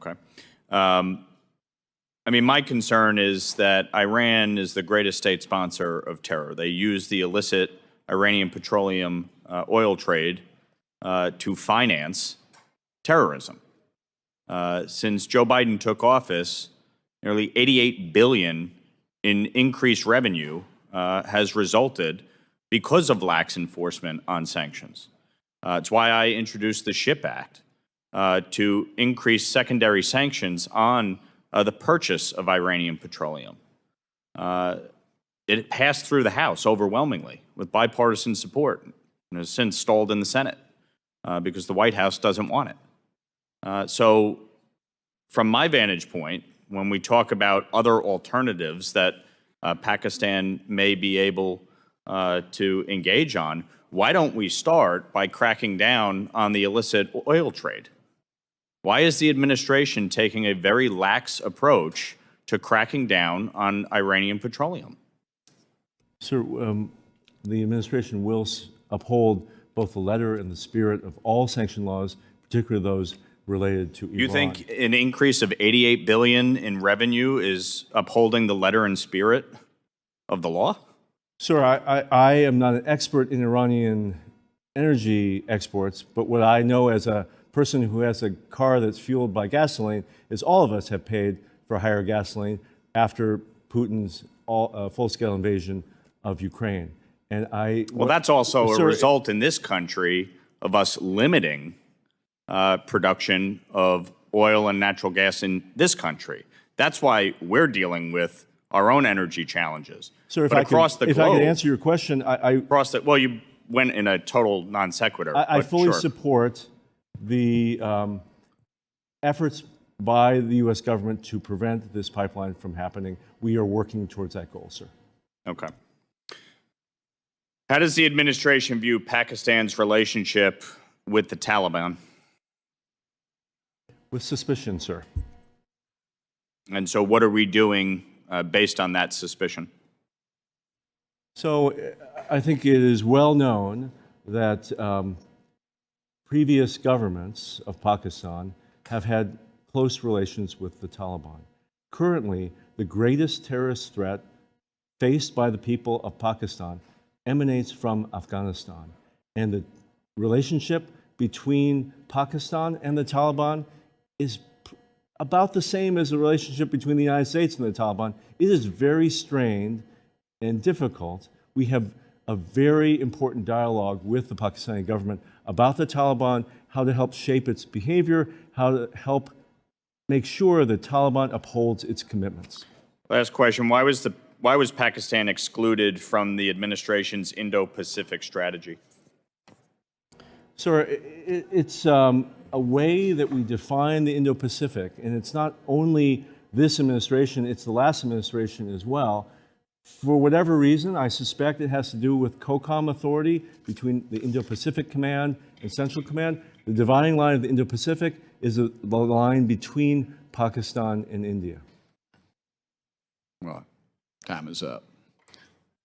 Okay. I mean, my concern is that Iran is the greatest state sponsor of terror. They use the illicit Iranian petroleum oil trade to finance terrorism. Since Joe Biden took office, nearly $88 billion in increased revenue has resulted because of lax enforcement on sanctions. It's why I introduced the SHIP Act to increase secondary sanctions on the purchase of Iranian petroleum. It passed through the House overwhelmingly with bipartisan support and has since stalled in the Senate because the White House doesn't want it. So from my vantage point, when we talk about other alternatives that Pakistan may be able to engage on, why don't we start by cracking down on the illicit oil trade? Why is the administration taking a very lax approach to cracking down on Iranian petroleum? Sir, the administration will uphold both the letter and the spirit of all sanction laws, particularly those related to Iran. You think an increase of $88 billion in revenue is upholding the letter and spirit of the law? Sir, I am not an expert in Iranian energy exports, but what I know as a person who has a car that's fueled by gasoline is all of us have paid for higher gasoline after Putin's full-scale invasion of Ukraine. And that's also a result in this country of us limiting production of oil and natural gas in this country. That's why we're dealing with our own energy challenges. Sir, if I could answer your question, well, you went in a total non sequitur. I fully support the efforts by the U.S. government to prevent this pipeline from happening. We are working towards that goal, sir. Okay. How does the administration view Pakistan's relationship with the Taliban? With suspicion, sir. And so what are we doing based on that suspicion? So I think it is well known that previous governments of Pakistan have had close relations with the Taliban. Currently, the greatest terrorist threat faced by the people of Pakistan emanates from Afghanistan. And the relationship between Pakistan and the Taliban is about the same as the relationship between the United States and the Taliban. It is very strained and difficult. We have a very important dialogue with the Pakistani government about the Taliban, how to help shape its behavior, how to help make sure the Taliban upholds its commitments. Last question. Why was Pakistan excluded from the administration's Indo-Pacific strategy? Sir, it's a way that we define the Indo-Pacific, and it's not only this administration, it's the last administration as well. For whatever reason, I suspect it has to do with COCOM authority between the Indo-Pacific Command and Central Command. The dividing line of the Indo-Pacific is the line between Pakistan and India. Well, time is up.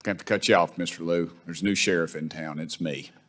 I have to cut you off, Mr. Liu. There's a new sheriff in town. It's me.